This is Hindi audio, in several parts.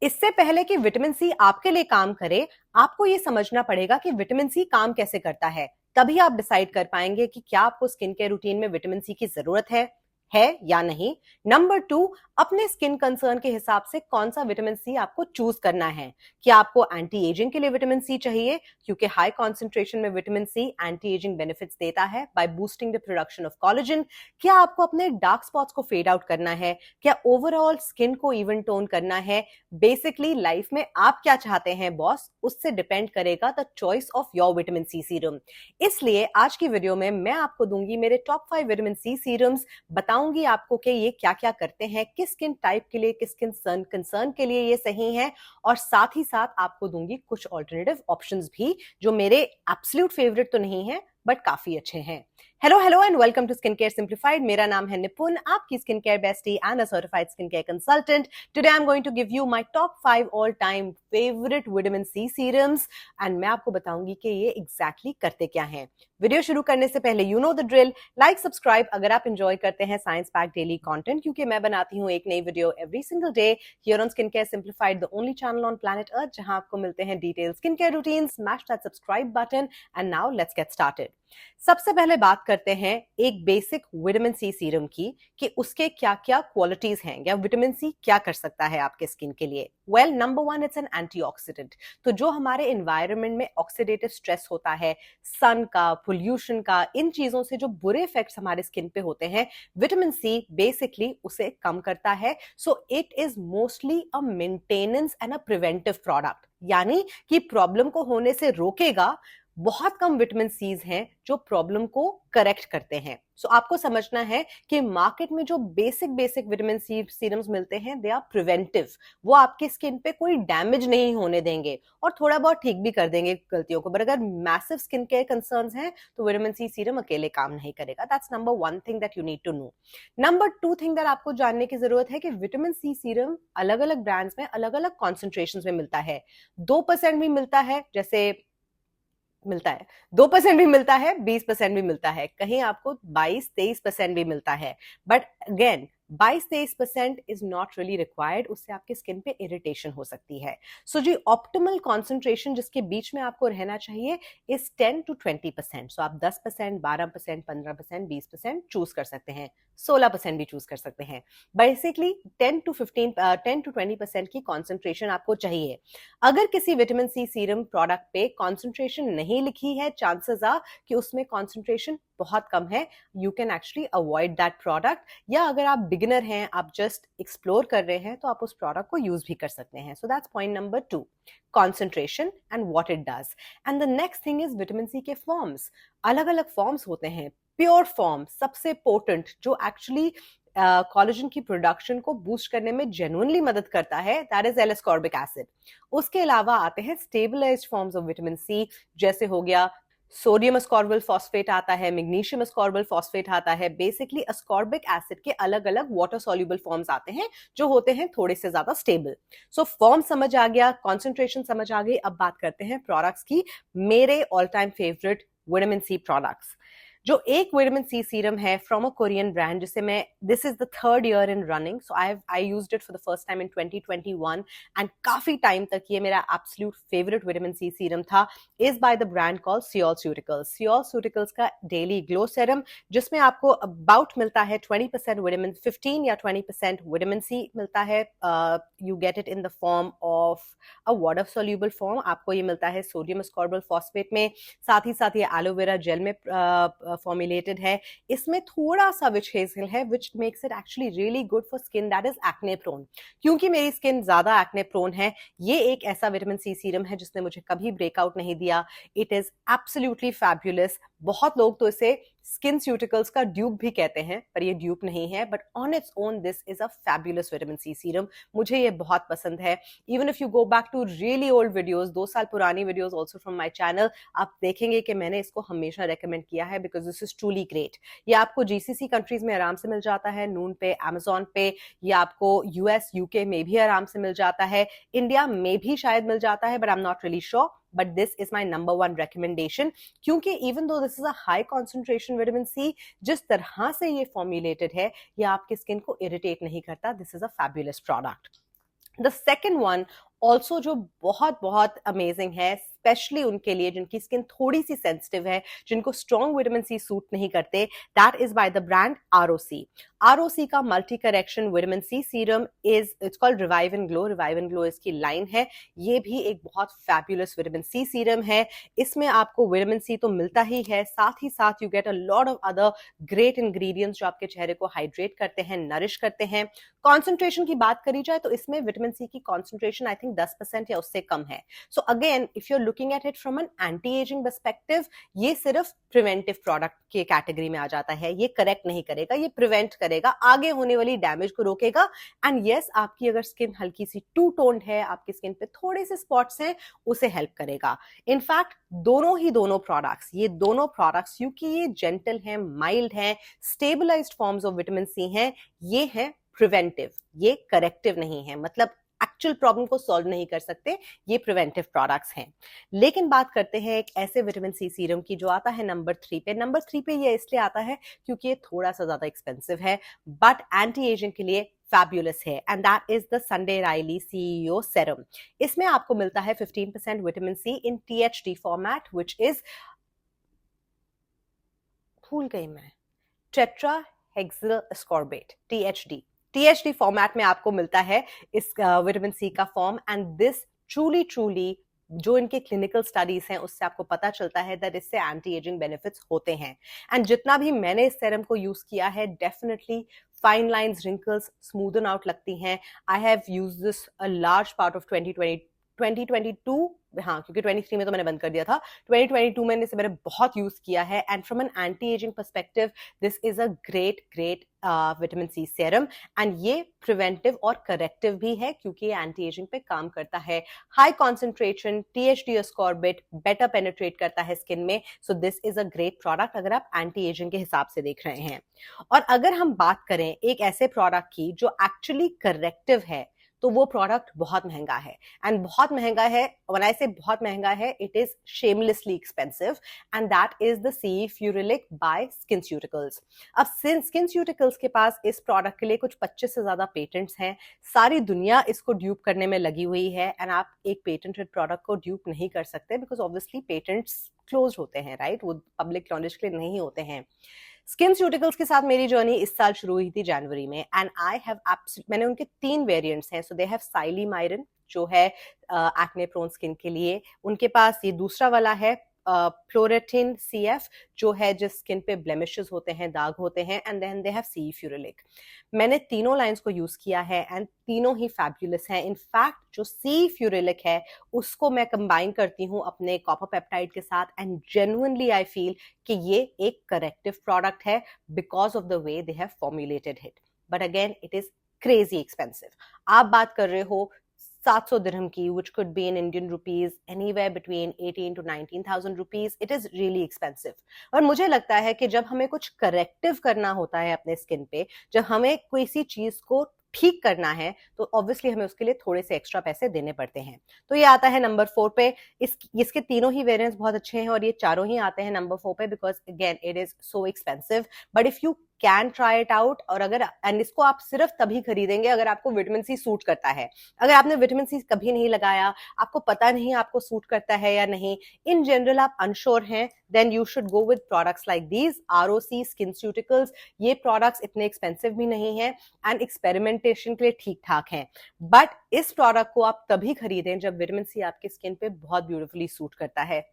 इससे पहले कि विटामिन सी आपके लिए काम करे, आपको ये समझना पड़ेगा कि विटामिन सी काम कैसे करता है। तभी आप डिसाइड कर पाएंगे कि क्या आपको स्किन केयर रूटीन में विटामिन सी की जरूरत है या नहीं। नंबर 2, अपने स्किन कंसर्न के हिसाब से कौन सा विटामिन सी आपको चूज करना है। क्या आपको एंटी एजिंग के लिए विटामिन सी चाहिए, क्योंकि हाई कॉन्सेंट्रेशन में vitamin C anti aging benefits देता है by boosting the production of collagen. क्या आपको अपने डार्क स्पॉट्स को फेड आउट करना है, क्या ओवरऑल स्किन को इवन टोन करना है। बेसिकली लाइफ में आप क्या चाहते हैं बॉस, उससे डिपेंड करेगा the choice of your vitamin C serum. इसलिए आज की वीडियो में मैं आपको दूंगी मेरे टॉप 5 विटामिन सी सीरम्स, बताऊंगी आपको कि ये क्या क्या करते हैं, किस स्किन टाइप के लिए, किस स्किन कंसर्न के लिए ये सही है, और साथ ही साथ आपको दूंगी कुछ ऑल्टरनेटिव ऑप्शंस भी जो मेरे एब्सोल्यूट फेवरेट तो नहीं है बट काफी अच्छे हैं। Hello and welcome to skin care simplified. मेरा नाम है निपुन, आपकी skin care bestie and a certified skin care consultant. Today I am going to give you my top 5 all time favourite vitamin C serums and मैं आपको बताऊंगी कि ये एग्जैक्टली करते क्या हैं। वीडियो शुरू करने से पहले you know the drill, like subscribe अगर आप एंजॉय करते हैं साइंस पैक डेली कंटेंट, क्योंकि मैं बनाती हूँ एक नई video every single day here on skin care simplified, the only channel on planet earth जहां आपको मिलते हैं detail skin care routine. Smash that subscribe button and now let's get started. सबसे पहले बात करते हैं एक बेसिक विटामिन सी सीरम की कि उसके क्या क्या क्वालिटीज हैं या विटामिन सी क्या कर सकता है आपके स्किन के लिए। Well, number 1, it's an antioxidant. तो जो हमारे एनवायरनमेंट में ऑक्सीडेटिव स्ट्रेस होता है, सन का, पोल्यूशन का, इन चीजों से जो बुरे इफेक्ट्स हमारे स्किन पे होते हैं, विटामिन सी बेसिकली उसे कम करता है। So it is mostly a maintenance and a preventive product, यानी कि प्रॉब्लम को होने से रोकेगा। बहुत कम विटामिन सीज हैं जो प्रॉब्लम को करेक्ट करते हैं। सो आपको समझना है कि मार्केट में जो बेसिक विटामिन सी सीरम्स मिलते हैं, दे आर प्रिवेंटिव। वो आपकी स्किन पे कोई डैमेज नहीं होने देंगे और थोड़ा बहुत ठीक भी कर देंगे गलतियों को, बट अगर मैसिव स्किन केयर कंसर्न्स हैं तो विटामिन सी सीरम अकेले काम नहीं करेगा। That's number 1 thing that you need to know. Number 2 thing that आपको जानने की जरूरत है कि विटामिन सी सीरम अलग अलग ब्रांड्स में अलग अलग कॉन्सेंट्रेशन में मिलता है। 2% भी मिलता है, जैसे मिलता है 2% भी मिलता है, 20% भी मिलता है, कहीं आपको 22-23% भी मिलता है। But again 22-23% is not really required, उससे आपकी स्किन पे इरिटेशन हो सकती है। सो जी ऑप्टिमल कॉन्सेंट्रेशन जिसके बीच में आपको रहना चाहिए इज 10 to 20%। सो आप 10%, 12%, 15%, 20% चूज कर सकते हैं, 16% भी चूज कर सकते हैं। बेसिकली 10 to 20% की कॉन्सेंट्रेशन आपको चाहिए। अगर किसी विटामिन सी सीरम प्रोडक्ट पे कॉन्सेंट्रेशन नहीं लिखी है, चांसेस आर कि उसमें कॉन्सेंट्रेशन बहुत कम है, you can actually avoid that product. या अगर आप बिगिनर हैं, आप जस्ट एक्सप्लोर कर रहे हैं, तो आप उस प्रोडक्ट को यूज भी कर सकते हैं। So that's point number 2, concentration and what it does. And the next thing is vitamin C के फॉर्म्स। अलग अलग फॉर्म्स होते हैं। प्योर फॉर्म सबसे पोटेंट, जो एक्चुअली कोलेजन की प्रोडक्शन को बूस्ट करने में जेन्युइनली मदद करता है, दैट इज एल-एस्कॉर्बिक एसिड। उसके अलावा आते हैं stabilised forms of vitamin C, जैसे हो गया सोडियम अस्कॉर्बिल फॉस्फेट आता है, मैग्नीशियम अस्कॉर्बिल फॉस्फेट आता है। बेसिकली अस्कॉर्बिक एसिड के अलग अलग वाटर सॉल्युबल फॉर्म्स आते हैं जो होते हैं थोड़े से ज्यादा स्टेबल। सो फॉर्म समझ आ गया, कॉन्सेंट्रेशन समझ आ गई। अब बात करते हैं प्रोडक्ट्स की, मेरे all time favourite vitamin C products. जो एक विटामिन सी सीरम है फ्रॉम अ कोरियन ब्रांड, जिसे मैं, this is the 3rd year in running, so I used it for the first time इन 2021 एंड काफी टाइम तक ये मेरा absolute favourite vitamin C serum था, is by the brand called Seoulceuticals. Seoulceuticals का डेली ग्लो सेरम, जिसमें आपको अबाउट मिलता है 20% विटामिन, 15 या 20% विटामिन सी मिलता है। You get it in the form of a water soluble form. आपको ये मिलता है सोडियम अस्कॉर्बिल फॉस्फेट में, साथ ही साथ ये एलोवेरा जेल में फॉर्मुलेटेड है। इसमें थोड़ा सा विच हेजल है, which makes it actually really good for skin that is acne prone. क्योंकि मेरी स्किन ज्यादा एक्ने प्रोन है, ये एक ऐसा विटामिन सी सीरम है जिसने मुझे कभी ब्रेकआउट नहीं दिया। It is absolutely fabulous. बहुत लोग तो इसे स्किन स्यूटिकल्स का ड्यूप भी कहते हैं, पर ये ड्यूप नहीं है, but on its own this is a fabulous vitamin C serum. मुझे ये बहुत पसंद है। Even if you go back to really old videos, 2 साल पुरानी videos also from my channel, आप देखेंगे कि मैंने इसको हमेशा रेकमेंड किया है because this is truly great. ये आपको जीसीसी कंट्रीज में आराम से मिल जाता है, नून पे, अमेजोन पे। ये आपको यूएस, यूके में भी आराम से मिल जाता है, इंडिया में भी शायद मिल जाता है, but I am not really sure. But this is my number 1 recommendation, क्योंकि even though this is a high concentration vitamin C, जिस तरह से ये formulated है, ये आपकी स्किन को irritate नहीं करता। This is a fabulous product. The second one also जो बहुत बहुत अमेजिंग है, स्पेशली उनके लिए जिनकी स्किन थोड़ी सी सेंसिटिव है, जिनको स्ट्रॉन्ग विटामिन सी सूट नहीं करते, that is by the brand ROC. ROC का multi correction vitamin C serum is, it's called revive and glow. Revive and glow इसकी लाइन है। ये भी एक बहुत फैबुलस विटामिन सी सीरम है। इसमें आपको विटामिन सी तो मिलता ही है, साथ ही साथ you get a lot of other great ingredients जो आपके चेहरे को हाइड्रेट करते हैं, नरिश करते हैं। कॉन्सेंट्रेशन की बात करी जाए तो इसमें विटामिन सी की कॉन्सेंट्रेशन आई थिंक 10% या उससे कम है। So again if you are looking at it from an anti aging perspective, ये सिर्फ प्रिवेंटिव प्रोडक्ट के कैटेगरी में आ जाता है। ये करेक्ट नहीं करेगा, ये प्रिवेंट करेगा, आगे होने वाली डैमेज को रोकेगा। एंड यस, आपकी अगर स्किन हल्की सी टू टोन्ड है, आपकी स्किन पे थोड़े से स्पॉट्स हैं, उसे हेल्प करेगा। इनफैक्ट दोनों प्रोडक्ट्स, ये दोनों प्रोडक्ट्स क्योंकि ये जेंटल हैं, माइल्ड हैं, stabilised forms of vitamin C हैं, ये हैं प्रिवेंटिव, ये करेक्टिव नहीं है, मतलब एक्चुअल प्रॉब्लम को सॉल्व नहीं कर सकते, ये प्रिवेंटिव प्रोडक्ट्स हैं। लेकिन बात करते हैं एक ऐसे विटामिन सी सीरम की जो आता है नंबर 3 पे। नंबर 3 पे ये इसलिए आता है क्योंकि ये थोड़ा सा ज्यादा एक्सपेंसिव है, बट एंटी एजिंग के लिए फैबुलस है, and that is the Sunday Riley CEO serum. इसमें आपको मिलता है 15% vitamin C in THD format, which is, भूल गई मैं, tetra hexyl ascorbate, THD format में आपको मिलता है इस विटामिन सी का फॉर्म। एंड दिस ट्रूली जो इनके क्लिनिकल स्टडीज हैं उससे आपको पता चलता है दैट इससे एंटी एजिंग बेनिफिट्स होते हैं। एंड जितना भी मैंने इस सेरम को यूज किया है, definitely fine lines, wrinkles smoothen out लगती हैं। I have use this a large part of 2022, हाँ, क्योंकि 23 में तो मैंने बंद कर दिया था। 2022 में इसे मैंने बहुत यूज किया है। And from an anti aging perspective this is a great vitamin C serum. And ये प्रिवेंटिव और करेक्टिव भी है क्योंकि ये एंटी एजिंग पे काम करता है। High concentration, THD ascorbate, better penetrate करता है स्किन में। So this is a great product अगर आप एंटी एजिंग के हिसाब से देख रहे हैं। और अगर हम बात करें एक ऐसे प्रोडक्ट की जो एक्चुअली करेक्टिव है, तो वो प्रोडक्ट बहुत महंगा है। एंड बहुत महंगा है, व्हेन आई से बहुत महंगा है, it is shamelessly expensive, and that is the C ferulic by SkinCeuticals. अब स्किन्स्यूटिकल्स के पास इस प्रोडक्ट के लिए कुछ 25 से ज्यादा पेटेंट्स हैं। सारी दुनिया इसको ड्यूप करने में लगी हुई है। एंड आप एक पेटेंटेड प्रोडक्ट को ड्यूप नहीं कर सकते बिकॉज ऑब्वियसली पेटेंट्स क्लोज होते हैं, राइट, वो पब्लिक नॉलेज के लिए नहीं होते हैं। स्किन्स्यूटिकल्स के साथ मेरी जर्नी इस साल शुरू हुई थी जनवरी में। एंड आई हैव मैंने उनके 3 वेरिएंट्स हैं। सो दे हैव साइलीमायरिन जो है एक्ने प्रोन स्किन के लिए। उनके पास ये दूसरा वाला है फ्लोरेटिन सीएफ जो है जिस स्किन पे ब्लेमिशेस होते हैं, दाग होते हैं। एंड देन दे हैव सी फ्यूरिलिक। मैंने तीनों लाइंस को यूज किया है एंड तीनों ही फैब्युलस हैं। इनफैक्ट जो सी फ्यूरिलिक है उसको मैं कंबाइन करती हूँ अपने कॉपर पेप्टाइड के साथ, एंड जेन्युइनली आई फील कि ये एक करेक्टिव प्रोडक्ट है because of the way they have formulated it. But again it is crazy expensive. आप बात कर रहे हो 700 दिरहम की, which could be in Indian rupees anywhere between 18 to 19,000 rupees. It is really expensive. और मुझे लगता है कि जब हमें कुछ करेक्टिव करना होता है अपने स्किन पे, जब हमें कोई सी चीज को ठीक करना है, तो ऑब्वियसली हमें उसके लिए थोड़े से एक्स्ट्रा पैसे देने पड़ते हैं। तो ये आता है नंबर 4 पे। इसके तीनों ही वेरिएंट्स बहुत अच्छे हैं और ये चारों ही आते हैं नंबर 4 पे because again it is so expensive. But if you can try it out, और अगर एंड इसको आप सिर्फ तभी खरीदेंगे अगर आपको विटामिन सी सूट करता है। अगर आपने विटामिन सी कभी नहीं लगाया, आपको पता नहीं आपको सूट करता है या नहीं, इन जनरल आप अनश्योर हैं, then you should go with products like these ROC SkinCeuticals. ये प्रोडक्ट्स इतने एक्सपेंसिव भी नहीं है एंड एक्सपेरिमेंटेशन के लिए ठीक ठाक हैं। बट इस प्रोडक्ट को आप तभी खरीदें जब विटामिन सी आपकी स्किन पे बहुत ब्यूटीफुली सूट करता है।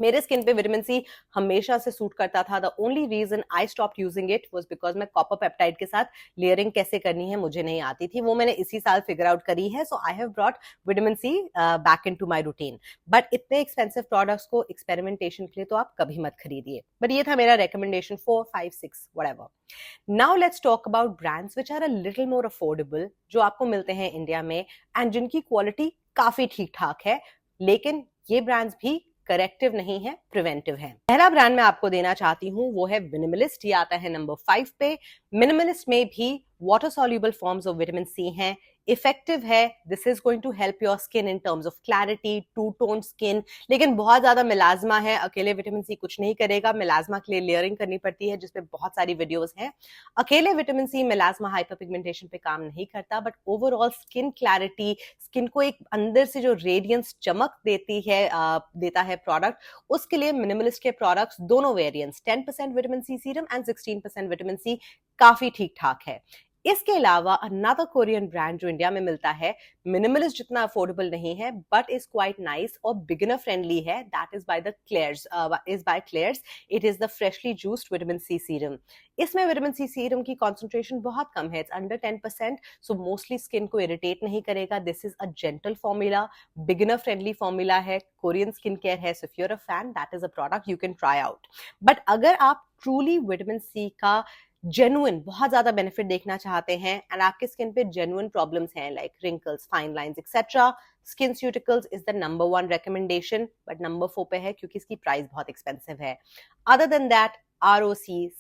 मेरे स्किन पे विटामिन सी हमेशा से सूट करता था। The only reason I stop using it was because मैं कॉपर पेप्टाइड के साथ लेयरिंग कैसे करनी है मुझे नहीं आती थी, वो मैंने इसी साल फिगर आउट करी है। So I have brought vitamin C back into my routine. But इतने एक्सपेंसिव प्रोडक्ट्स को एक्सपेरिमेंटेशन के लिए तो आप कभी मत खरीदिए। बट ये था मेरा recommendation 4, 5, 6 whatever. Now let's talk about brands which are a little more affordable, जो आपको मिलते हैं इंडिया में एंड जिनकी क्वालिटी काफी ठीक ठाक है, लेकिन ये ब्रांड्स भी करेक्टिव नहीं है, प्रिवेंटिव है। पहला ब्रांड मैं आपको देना चाहती हूँ वो है मिनिमलिस्ट। ये आता है नंबर 5 पे। मिनिमलिस्ट में भी water soluble forms of vitamin C हैं। इफेक्टिव है, this is going to help your skin in terms of clarity, to tone skin. लेकिन बहुत ज्यादा मिलाजमा है, अकेले विटामिन सी कुछ नहीं करेगा, मिलाजमा के लिए लेयरिंग करनी पड़ती है, जिसमें बहुत सारी वीडियोस हैं। अकेले विटामिन सी मिलाजमा हाइपरपिगमेंटेशन पे काम नहीं करता, but overall skin clarity, skin को एक अंदर से जो रेडियंस चमक देता है प्रोडक्ट, उसके लिए मिनिमलिस्ट के प्रोडक्ट्स दोनों variants 10% vitamin C serum and 16% vitamin C काफी ठीक ठाक है। इसके अलावा अनदर कोरियन ब्रांड जो इंडिया में मिलता है, मिनिमलिस्ट जितना अफोर्डेबल नहीं है बट इज क्वाइट नाइस और बिगिनर फ्रेंडली है, that is by Klairs. It is the freshly juiced vitamin C serum. इसमें विटामिन सी सीरम की कॉन्सेंट्रेशन बहुत कम है, it's under 10%, so mostly skin को इरिटेट नहीं करेगा। This is a gentle formula, beginner friendly formula है, कोरियन स्किन केयर है, so if you are a fan that is a product you can try out. But अगर आप ट्रूली विटामिन सी का जेन्युइन बहुत ज्यादा बेनिफिट देखना चाहते हैं एंड आपके स्किन पे जेन्युइन प्रॉब्लम्स हैं like wrinkles, fine lines etcetera, SkinCeuticals is the number 1 recommendation, but number 4 पे है क्योंकि इसकी प्राइस बहुत एक्सपेंसिव है। Other than that, ROC,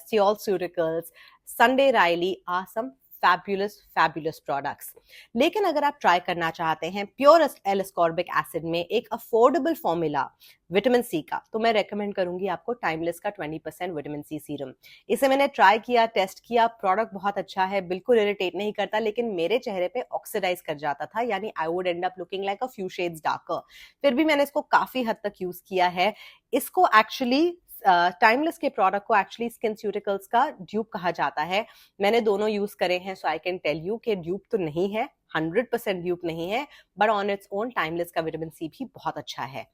Siol Cuticles, Sunday Riley are some fabulous products। लेकिन अगर आप ट्राई करना चाहते हैं प्योर एल-एस्कॉर्बिक एसिड में एक अफोर्डेबल फॉर्मूला विटामिन सी का, तो मैं रेकमेंड करूंगी आपको टाइमलेस का 20% विटामिन सी सीरम। इसे मैंने ट्राई किया, टेस्ट किया, प्रोडक्ट बहुत अच्छा है, बिल्कुल इरिटेट नहीं करता, लेकिन मेरे चेहरे पे ऑक्सीडाइज कर जाता था, यानी I would and up looking like a few shades darker. फिर भी मैंने इसको काफी हद तक यूज किया है। इसको एक्चुअली टाइमलेस के प्रोडक्ट को एक्चुअली स्किन स्यूटिकल्स का ड्यूप कहा जाता है। मैंने दोनों यूज करे हैं, सो आई कैन टेल यू कि ड्यूप तो नहीं है, 100% ड्यूप नहीं है, but on its own timeless का विटामिन सी भी बहुत अच्छा है।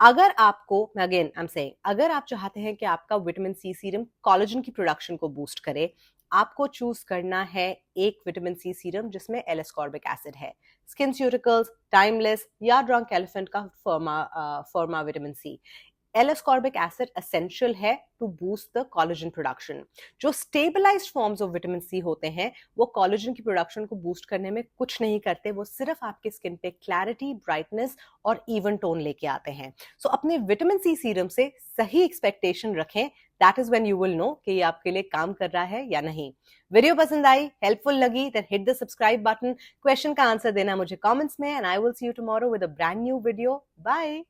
अगर आपको, अगेन आई एम सेइंग, अगर आप चाहते हैं कि आपका विटामिन सी सीरम कोलेजन की प्रोडक्शन को बूस्ट करे, आपको चूज करना है एक विटामिन सी सीरम जिसमें एल-एस्कॉर्बिक एसिड है, स्किन स्यूटिकल्स, टाइमलेस या ड्रंक एलिफेंट का firma vitamin C. L-ascorbic acid essential है to boost the collagen production. जो stabilised forms of vitamin C होते हैं वो कोलेजन की प्रोडक्शन को बूस्ट करने में कुछ नहीं करते, वो सिर्फ आपके स्किन पे क्लैरिटी, ब्राइटनेस और इवन टोन लेके आते हैं। सो अपने विटामिन सी सीरम से सही एक्सपेक्टेशन रखें, that is when you will know कि ये आपके लिए काम कर रहा है या नहीं। वीडियो पसंद आई, हेल्पफुल लगी, then hit the subscribe button. Question का आंसर देना मुझे कमेंट्स में, and I will see you tomorrow with a brand new video. Bye.